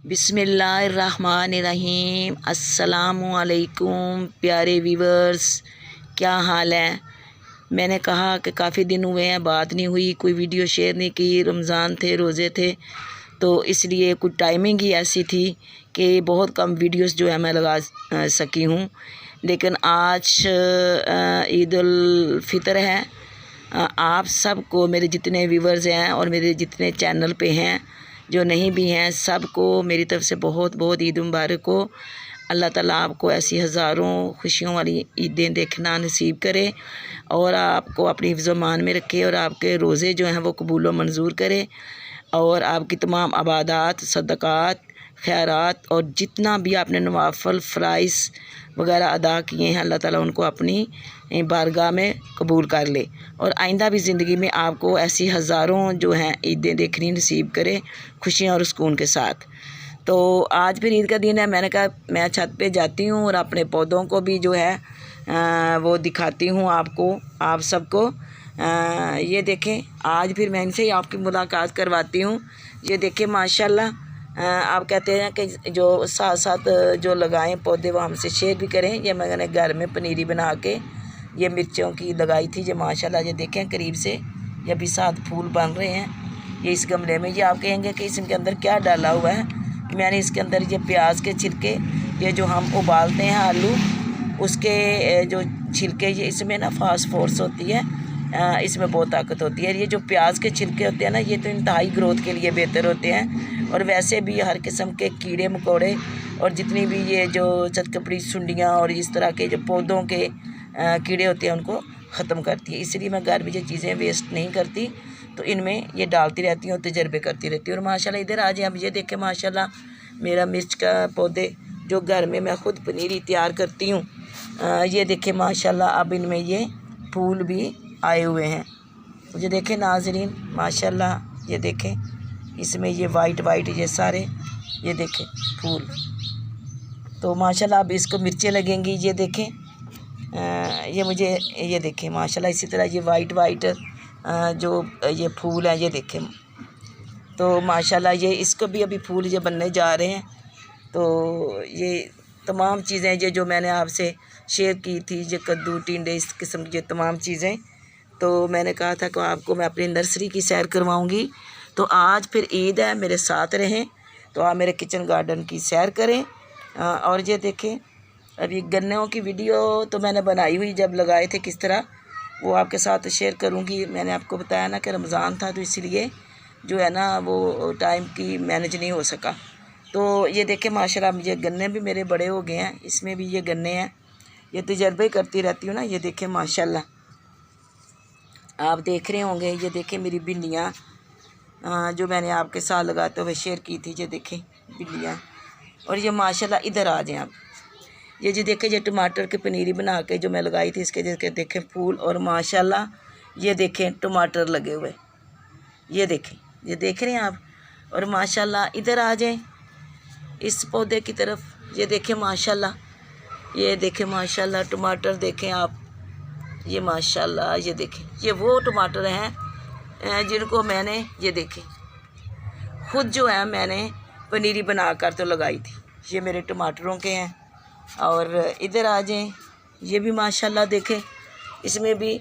बिस्मिल्लाहिर्रहमानिर्रहीम। अस्सलामुअलैकुम प्यारे व्यूवर्स, क्या हाल है। मैंने कहा कि काफ़ी दिन हुए हैं, बात नहीं हुई, कोई वीडियो शेयर नहीं की। रमज़ान थे, रोज़े थे, तो इसलिए कुछ टाइमिंग ही ऐसी थी कि बहुत कम वीडियोस जो है मैं लगा सकी हूँ। लेकिन आज ईद उल फितर है। आप सबको, मेरे जितने व्यूवर्स हैं और मेरे जितने चैनल पे हैं, जो नहीं भी हैं, सबको मेरी तरफ़ से बहुत बहुत ईद मुबारक हो। अल्लाह ताला आपको ऐसी हज़ारों खुशियों वाली ईदें देखना नसीब करे और आपको अपनी हिफ्ज़ मान में रखे और आपके रोज़े जो हैं वो कबूल व मंजूर करे और आपकी तमाम इबादत, सदक़ात, खैरात और जितना भी आपने नवाफिल फ़राइज़ वगैरह अदा किए हैं, अल्लाह ताला उनको अपनी बारगाह में कबूल कर ले और आइंदा भी ज़िंदगी में आपको ऐसी हज़ारों जो हैं ईदें देखनी नसीब करे, खुशियाँ और सुकून के साथ। तो आज फिर ईद का दिन है। मैंने कहा मैं छत पे जाती हूँ और अपने पौधों को भी जो है वो दिखाती हूँ आपको, आप सबको। ये देखें, आज फिर मैं इनसे ही आपकी मुलाकात करवाती हूँ। ये देखें माशाल्लाह। आप कहते हैं कि जो साथ साथ जो लगाएं पौधे वो हमसे शेयर भी करें। ये मैंने घर में पनीरी बना के ये मिर्चों की लगाई थी। ये माशाल्लाह, ये देखें करीब से, ये भी साथ फूल बन रहे हैं ये इस गमले में। ये आप कहेंगे कि इसके अंदर क्या डाला हुआ है। मैंने इसके अंदर ये प्याज के छिलके, ये जो हम उबालते हैं आलू, उसके जो छिलके, ये इसमें ना फास्फोरस होती है, इसमें बहुत ताकत होती है। ये जो प्याज के छिलके होते हैं ना, ये तो इंतहाई ग्रोथ के लिए बेहतर होते हैं और वैसे भी हर किस्म के कीड़े मकोड़े और जितनी भी ये जो चटकपड़ी सुंडियाँ और इस तरह के जो पौधों के कीड़े होते हैं उनको ख़त्म करती है। इसलिए मैं घर में ये चीज़ें वेस्ट नहीं करती, तो इनमें ये डालती रहती हूँ, तजर्बे करती रहती हूँ। और माशाल्लाह इधर आ जाए, अब ये देखें माशाल्लाह मेरा मिर्च का पौधे जो घर में मैं ख़ुद पनीरी तैयार करती हूँ। ये देखें माशाल्लाह, अब इनमें ये फूल भी आए हुए हैं। मुझे देखें नाज़रीन माशाल्लाह, ये देखें इसमें ये वाइट वाइट ये सारे, ये देखें फूल। तो माशाल्लाह अब इसको मिर्चें लगेंगी। ये देखें ये मुझे, ये देखें माशाल्लाह इसी तरह ये वाइट वाइट जो ये फूल हैं, ये देखें। तो माशाल्लाह ये इसको भी अभी फूल ये बनने जा रहे हैं। तो ये तमाम चीज़ें ये जो मैंने आपसे शेयर की थी, ये कद्दू टिंडे इस किस्म की ये तमाम चीज़ें, तो मैंने कहा था कि आपको मैं अपनी नर्सरी की सैर करवाऊंगी। तो आज फिर ईद है, मेरे साथ रहें, तो आप मेरे किचन गार्डन की सैर करें। और ये देखें, अभी गन्नों की वीडियो तो मैंने बनाई हुई, जब लगाए थे किस तरह, वो आपके साथ शेयर करूंगी। मैंने आपको बताया ना कि रमज़ान था, तो इसलिए जो है ना वो टाइम की मैनेज नहीं हो सका। तो ये देखें माशाल्लाह, ये गन्ने भी मेरे बड़े हो गए हैं, इसमें भी ये गन्ने हैं। ये तजर्बे करती रहती हूँ ना। ये देखें माशाल्लाह, आप देख रहे होंगे। ये देखें मेरी भिंडियाँ जो मैंने आपके साथ लगाते हुए शेयर की थी, ये देखें भिंडियाँ। और ये माशाल्लाह इधर आ जाएं आप, ये जी देखें, ये टमाटर की पनीरी बना के जो मैं लगाई थी, इसके जैसे देखें फूल। और माशाल्लाह ये देखें टमाटर लगे हुए, ये देखें, ये देख रहे हैं आप। और माशाल्लाह इधर आ जाएं इस पौधे की तरफ। ये देखें माशाल्लाह, ये देखें माशाल्लाह टमाटर देखें आप। ये माशाल्लाह, ये देखें, ये वो टमाटर हैं जिनको मैंने, ये देखें, खुद जो है मैंने पनीरी बनाकर तो लगाई थी। ये मेरे टमाटरों के हैं। और इधर आ जाएं, ये भी माशाल्लाह देखें, इसमें भी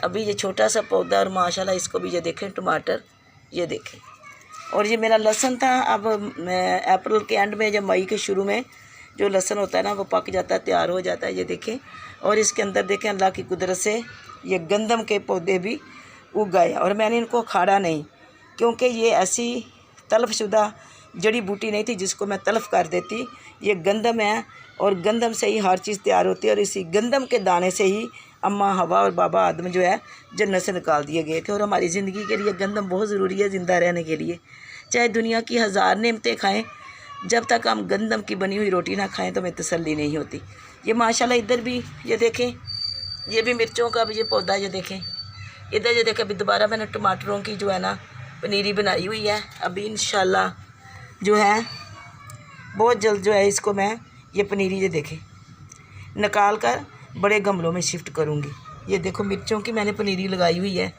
अभी ये छोटा सा पौधा और माशाल्लाह इसको भी ये देखें टमाटर, ये देखें। और ये मेरा लहसुन था। अब अप्रैल के एंड में, जब मई के शुरू में जो लहसुन होता है ना, वो पक जाता है, तैयार हो जाता है, ये देखें। और इसके अंदर देखें अल्लाह की कुदरत से ये गंदम के पौधे भी उग गए। और मैंने इनको खाड़ा नहीं, क्योंकि ये ऐसी तलफ़शुदा जड़ी बूटी नहीं थी जिसको मैं तलफ़ कर देती। ये गंदम है और गंदम से ही हर चीज़ तैयार होती है। और इसी गंदम के दाने से ही अम्मा हवा और बाबा आदम जो है जन्नत से निकाल दिए गए थे। और हमारी ज़िंदगी के लिए गंदम बहुत ज़रूरी है ज़िंदा रहने के लिए। चाहे दुनिया की हज़ार नेमतें खाएं, जब तक हम गंदम की बनी हुई रोटी ना खाएं तो हमें तसल्ली नहीं होती। ये माशाल्लाह इधर भी, ये देखें, ये भी मिर्चों का भी ये पौधा, ये देखें इधर, ये देखें। अभी दोबारा मैंने टमाटरों की जो है ना पनीरी बनाई हुई है। अभी इंशाल्लाह जो है बहुत जल्द जो है इसको मैं ये पनीरी, ये देखें, निकाल कर बड़े गमलों में शिफ्ट करूँगी। ये देखो मिर्चों की मैंने पनीरी लगाई हुई है।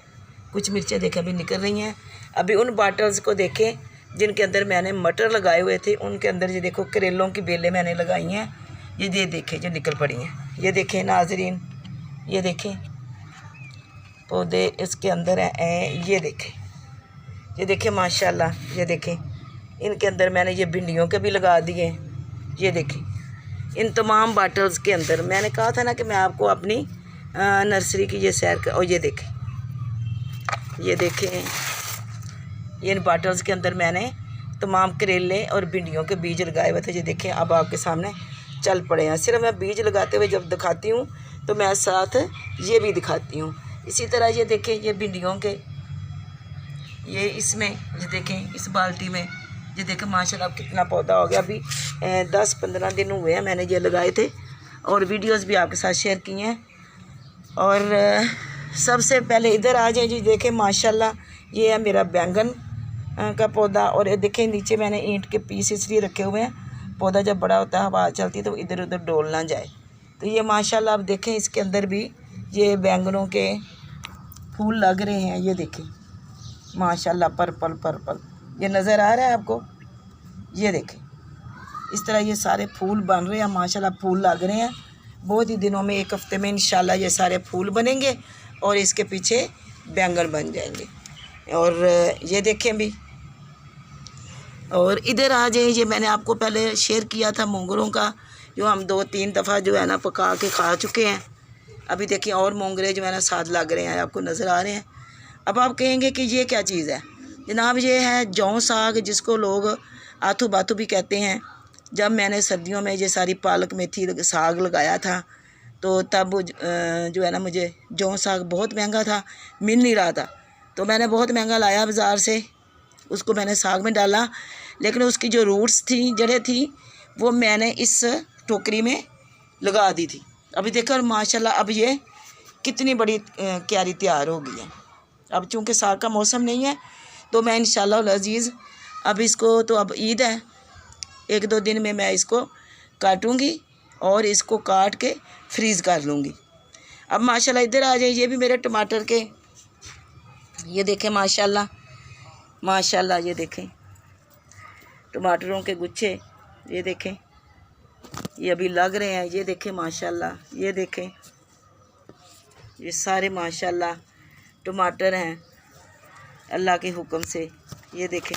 कुछ मिर्चें देखें अभी निकल रही हैं। अभी उन बॉटल्स को देखें जिनके अंदर मैंने मटर लगाए हुए थे उनके अंदर ये देखो करेलों की बेलें मैंने लगाई हैं। ये देखें जो निकल पड़ी हैं। ये देखें नाजरीन, ये देखें पौधे इसके अंदर हैं। ये देखें माशाल्लाह। ये देखें इनके अंदर मैंने ये भिंडियों के भी लगा दिए। ये देखें इन तमाम बाटल्स के अंदर मैंने कहा था ना कि मैं आपको अपनी नर्सरी की ये सैर कर। और ये देखें इन बाटल्स के अंदर मैंने तमाम करेले और भिंडियों के बीज लगाए हुए थे। ये देखें अब आपके सामने चल पड़े हैं। सिर्फ मैं बीज लगाते हुए जब दिखाती हूँ तो मैं साथ ये भी दिखाती हूँ। इसी तरह ये देखें ये भिंडियों के ये इसमें ये देखें इस बाल्टी में ये देखें माशाल्लाह अब कितना पौधा हो गया। अभी 10-15 दिन हुए हैं मैंने ये लगाए थे और वीडियोस भी आपके साथ शेयर किए हैं। और सबसे पहले इधर आ जाए जी। देखें माशाल्लाह ये है मेरा बैंगन का पौधा। और ये देखें नीचे मैंने ईंट के पीस इसलिए रखे हुए हैं, पौधा जब बड़ा होता है हवा चलती है तो इधर उधर डोल ना जाए। तो ये माशाल्लाह अब देखें इसके अंदर भी ये बैंगनों के फूल लग रहे हैं। ये देखें माशाल्लाह पर्पल ये नज़र आ रहा है आपको। ये देखें इस तरह ये सारे फूल बन रहे हैं माशाल्लाह, फूल लग रहे हैं। बहुत ही दिनों में, 1 हफ्ते में इंशाल्लाह ये सारे फूल बनेंगे और इसके पीछे बैंगन बन जाएंगे। और ये देखें भी। और इधर आ जाए, ये मैंने आपको पहले शेयर किया था मोंगरों का, जो हम 2-3 दफ़ा जो है ना पका के खा चुके हैं। अभी देखिए और मोंगरे जो है ना साथ लग रहे हैं, आपको नज़र आ रहे हैं। अब आप कहेंगे कि ये क्या चीज़ है जनाब? ये है जौ साग, जिसको लोग आथू बाथू भी कहते हैं। जब मैंने सर्दियों में ये सारी पालक मेथी साग लगाया था तो तब जो है ना मुझे जौ साग बहुत महंगा था, मिल नहीं रहा था। तो मैंने बहुत महंगा लाया बाज़ार से, उसको मैंने साग में डाला, लेकिन उसकी जो रूट्स थी, जड़ें थी, वो मैंने इस टोकरी में लगा दी थी। अभी देखो माशाल्लाह अब ये कितनी बड़ी क्यारी तैयार हो गई है। अब चूँकि साग का मौसम नहीं है तो मैं इंशाल्लाह अज़ीज़ अब इसको, तो अब ईद है, 1-2 दिन में मैं इसको काटूँगी और इसको काट के फ्रीज़ कर लूँगी। अब माशाल्लाह इधर आ जाइए, ये भी मेरे टमाटर के, ये देखें माशाल्लाह ये देखें टमाटरों के गुच्छे, ये देखें ये अभी लग रहे हैं। ये देखें माशाल्लाह, ये देखें ये सारे माशाल्लाह टमाटर हैं अल्लाह के हुक्म से। ये देखें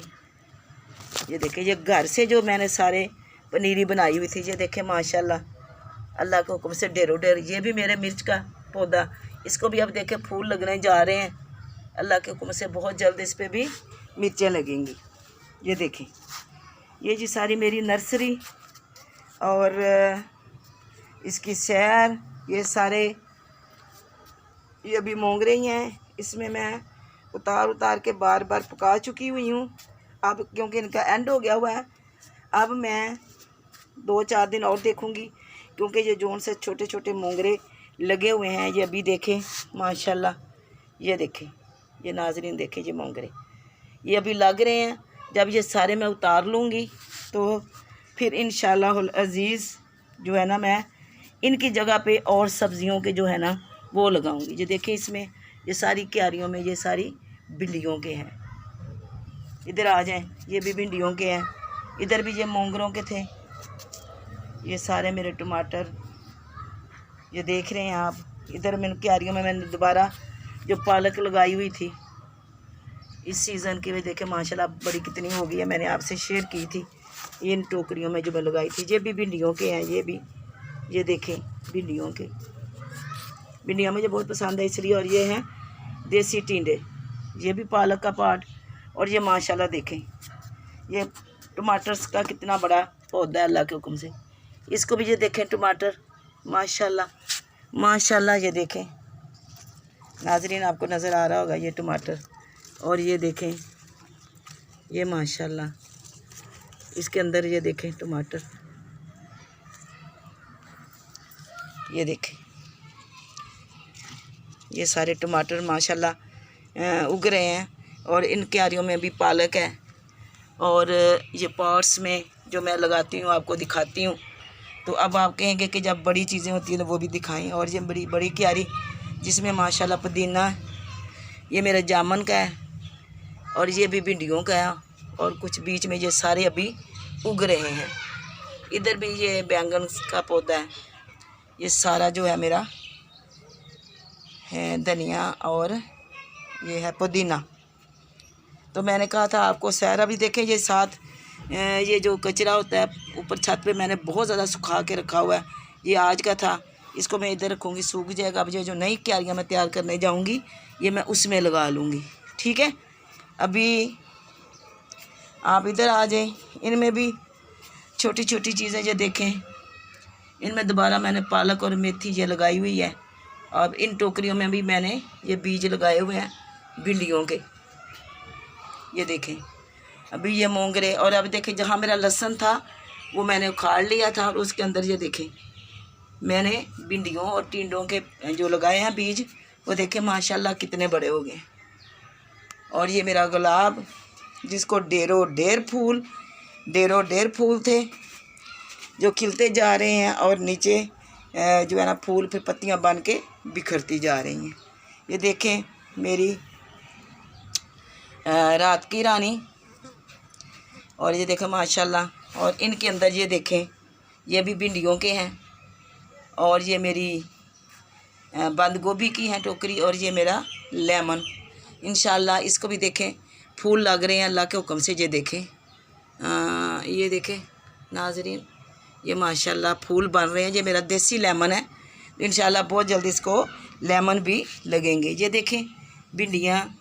ये घर से जो मैंने सारे पनीरी बनाई हुई थी। ये देखें माशाल्लाह अल्लाह के हुक्म से ढेरों ढेर। ये भी मेरे मिर्च का पौधा, इसको भी अब देखें फूल लगने जा रहे हैं अल्लाह के हुक्म से। बहुत जल्द इस पर भी मिर्चें लगेंगी। ये देखें ये जी सारी मेरी नर्सरी और इसकी सैर, ये सारे ये अभी मोंगरे ही हैं। इसमें मैं उतार के बार पका चुकी हुई हूँ। अब क्योंकि इनका एंड हो गया हुआ है, अब मैं 2-4 दिन और देखूँगी, क्योंकि ये जोन से छोटे छोटे मोंगरे लगे हुए हैं। ये अभी देखें माशाल्लाह, ये देखें ये नाजरीन देखें ये मोंगरे ये अभी लग रहे हैं। जब ये सारे मैं उतार लूँगी तो फिर इंशाल्लाह अज़ीज़ जो है ना मैं इनकी जगह पे और सब्ज़ियों के जो है ना वो लगाऊंगी। ये देखें इसमें ये सारी क्यारियों में ये सारी भिंडियों के हैं। इधर आ जाएं, ये भी भिंडियों के हैं। इधर भी ये मोंगरों के थे। ये सारे मेरे टमाटर ये देख रहे हैं आप। इधर मैंने क्यारियों में मैंने दोबारा जो पालक लगाई हुई थी इस सीज़न की, वे देखें माशाल्लाह बड़ी कितनी हो गई है। मैंने आपसे शेयर की थी इन टोकरियों में जो मैं लगाई थी। ये भी भिंडियों के हैं। ये भी ये देखें भिंडियों के, भिंडियाँ मुझे बहुत पसंद है इसलिए। और ये हैं देसी टिंडे, ये भी पालक का पार्ट। और ये माशाल्लाह देखें ये टमाटर्स का कितना बड़ा पौधा है अल्लाह के हुक्म से। इसको भी ये देखें टमाटर माशाल्लाह ये देखें नाजरीन, आपको नज़र आ रहा होगा ये टमाटर। और ये देखें ये माशाल्लाह इसके अंदर ये देखें टमाटर, ये देखें ये सारे टमाटर माशाल्लाह उग रहे हैं। और इन क्यारियों में भी पालक है। और ये पॉट्स में जो मैं लगाती हूँ आपको दिखाती हूँ। तो अब आप कहेंगे कि जब बड़ी चीज़ें होती हैं तो वो भी दिखाएं। और ये बड़ी बड़ी क्यारी जिसमें माशाल्लाह पुदीना, ये मेरा जामुन का है और ये भी भिंडियों का है और कुछ बीच में ये सारे अभी उग रहे हैं। इधर भी ये बैंगन का पौधा है। ये सारा जो है मेरा है धनिया और ये है पुदीना। तो मैंने कहा था आपको सैर अभी देखें ये साथ ये जो कचरा होता है ऊपर छत पे मैंने बहुत ज़्यादा सुखा के रखा हुआ है। ये आज का था, इसको मैं इधर रखूँगी, सूख जाएगा। अब ये जो नई क्यारियाँ मैं तैयार करने जाऊँगी ये मैं उसमें लगा लूँगी। ठीक है, अभी आप इधर आ जाएं। इनमें भी छोटी छोटी चीज़ें ये देखें, इनमें दोबारा मैंने पालक और मेथी ये लगाई हुई है। अब इन टोकरियों में भी मैंने ये बीज लगाए हुए हैं भिंडियों के। ये देखें अभी ये मोंगरे। और अब देखें जहाँ मेरा लहसुन था वो मैंने उखाड़ लिया था और उसके अंदर ये देखें मैंने भिंडियों और टिंडों के जो लगाए हैं बीज, वो देखें माशाल्लाह कितने बड़े हो गए। और ये मेरा गुलाब जिसको ढेरों ढेर फूल थे जो खिलते जा रहे हैं और नीचे जो है ना फूल फिर पत्तियां बन के बिखरती जा रही हैं। ये देखें मेरी रात की रानी। और ये देखें माशाल्लाह। और इनके अंदर ये देखें ये भी भिंडियों के हैं। और ये मेरी बंद गोभी की है टोकरी। और ये मेरा लेमन, इंशाल्लाह इसको भी देखें फूल लग रहे हैं अल्लाह के हुक्म से। ये देखें ये देखें नाज़रीन, ये माशाल्लाह फूल बन रहे हैं। ये मेरा देसी लेमन है, इंशाल्लाह बहुत जल्दी इसको लेमन भी लगेंगे। ये देखें भिंडियाँ,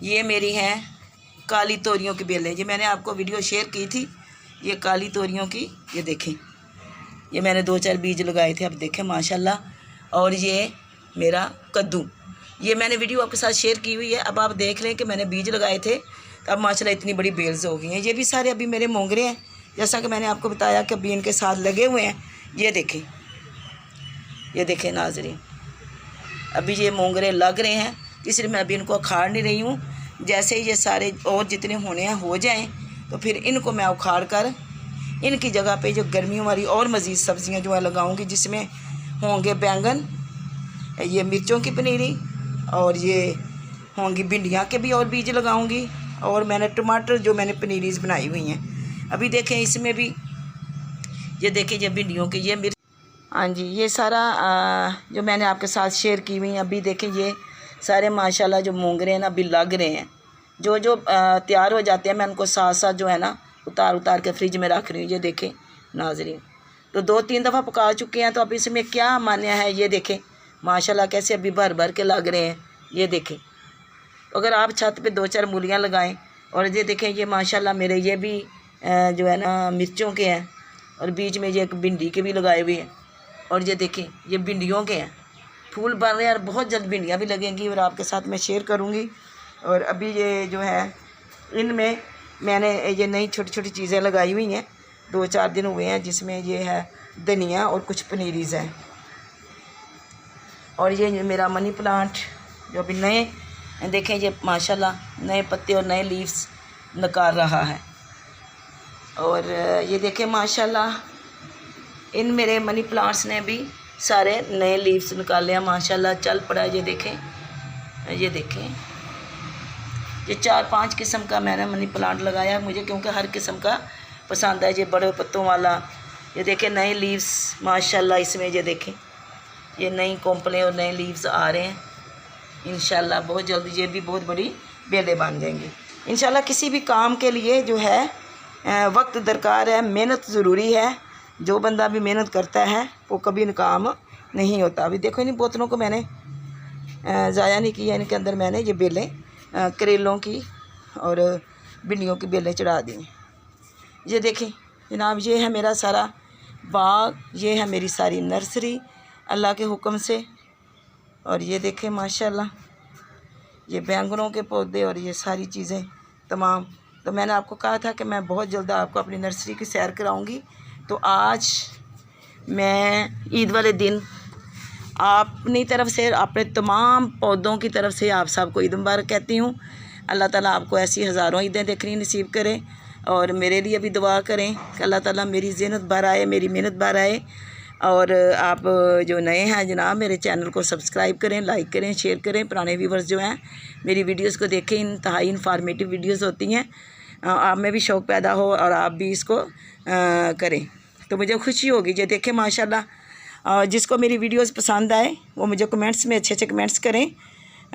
ये मेरी हैं काली तोरियों की बेलें। ये मैंने आपको वीडियो शेयर की थी, ये काली तोरियों की। ये देखें ये मैंने 2-4 बीज लगाए थे, अब देखें माशाल्लाह। और ये मेरा कद्दू, ये मैंने वीडियो आपके साथ शेयर की हुई है। अब आप देख लें कि मैंने बीज लगाए थे तो अब माशाल्लाह इतनी बड़ी बेल्स हो गई हैं। ये भी सारे अभी मेरे मोंगरे हैं, जैसा कि मैंने आपको बताया कि अभी इनके साथ लगे हुए हैं। ये देखें नाज़रीन, अभी ये मोंगरे लग रहे हैं, इसलिए मैं अभी इनको उखाड़ नहीं रही हूँ। जैसे ही ये सारे और जितने होने हैं हो जाएं तो फिर इनको मैं उखाड़ कर इनकी जगह पे जो गर्मियों वाली और मज़ीद सब्ज़ियाँ जो है लगाऊंगी, जिसमें होंगे बैंगन, ये मिर्चों की पनीरी, और ये होंगी भिंडियाँ के भी और बीज लगाऊंगी। और मैंने टमाटर जो मैंने पनीरीज बनाई हुई हैं। अभी देखें इसमें भी ये देखें ये भिंडियों के ये मिर्च, हाँ जी, ये सारा जो मैंने आपके साथ शेयर की हुई हैं। अभी देखें ये सारे माशाल्लाह जो मोंगरे हैं ना अभी लग रहे हैं। जो तैयार हो जाते हैं मैं उनको साथ साथ जो है ना उतार के फ्रिज में रख रही हूँ। ये देखें नाज़रीन, तो 2-3 दफ़ा पका चुके हैं। तो अब इसमें क्या मान्य है, ये देखें माशाल्लाह कैसे अभी भर के लग रहे हैं। ये देखें, तो अगर आप छत पे 2-4 मूलियाँ लगाएं। और ये देखें ये माशाल्लाह मेरे ये भी जो है ना मिर्चों के हैं, और बीच में ये एक भिंडी के भी लगाए हुए हैं। और ये देखें ये भिंडियों के हैं, फूल बन रहे हैं और बहुत जल्द भिंडियाँ भी लगेंगी और आपके साथ मैं शेयर करूँगी। और अभी ये जो है इनमें मैंने ये नई छोटी छोटी चीज़ें लगाई हुई हैं, 2-4 दिन हुए हैं, जिसमें ये है धनिया और कुछ पनीरीज़ हैं। और ये मेरा मनी प्लांट जो अभी नए देखें ये माशाल्लाह नए पत्ते और नए लीव्स निकाल रहा है। और ये देखें माशाल्लाह इन मेरे मनी प्लांट्स ने भी सारे नए लीव्स निकाले हैं, माशाल्लाह चल पड़ा। ये देखें ये 4-5 किस्म का मैंने मनी प्लांट लगाया मुझे, क्योंकि हर किस्म का पसंद है। ये बड़े पत्तों वाला, ये देखें नए लीव्स माशाल्लाह इसमें। ये देखें ये नई कोंपलें और नए लीव्स आ रहे हैं। इंशाल्लाह बहुत जल्दी ये भी बहुत बड़ी बेलें बन जाएंगी। इंशाल्लाह किसी भी काम के लिए जो है वक्त दरकार है, मेहनत ज़रूरी है। जो बंदा भी मेहनत करता है वो कभी नाकाम नहीं होता। अभी देखो इन बोतलों को मैंने ज़ाया नहीं किया, इनके अंदर मैंने ये बेलें करेलों की और भिंडियों की बेलें चढ़ा दी। ये देखें जनाब, ये है मेरा सारा बाग, ये है मेरी सारी नर्सरी अल्लाह के हुक्म से। और ये देखें माशाल्लाह ये बैंगनों के पौधे और ये सारी चीज़ें तमाम। तो मैंने आपको कहा था कि मैं बहुत जल्द आपको अपनी नर्सरी की सैर कराऊंगी। तो आज मैं ईद वाले दिन अपनी तरफ से, अपने तमाम पौधों की तरफ से आप सबको ईद मुबारक कहती हूँ। अल्लाह ताला आपको ऐसी हज़ारों ईदें देखनी नसीब करें। और मेरे लिए भी दुआ करें कि अल्लाह ताला मेरी ज़िन्नत बढ़ाए, मेरी मेहनत बढ़ाए। और आप जो नए हैं जनाब, मेरे चैनल को सब्सक्राइब करें, लाइक करें, शेयर करें। पुराने व्यूवर्स जो हैं मेरी वीडियोस को देखें, इंतहाई इन्फॉर्मेटिव वीडियोस होती हैं। आप में भी शौक़ पैदा हो और आप भी इसको करें तो मुझे खुशी होगी। जो देखें माशाल्लाह, जिसको मेरी वीडियोस पसंद आए वो मुझे कमेंट्स में अच्छे अच्छे कमेंट्स करें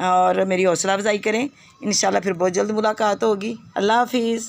और मेरी हौसला अफजाई करें। इंशाल्लाह फिर बहुत जल्द मुलाकात होगी। अल्लाह हाफिज़।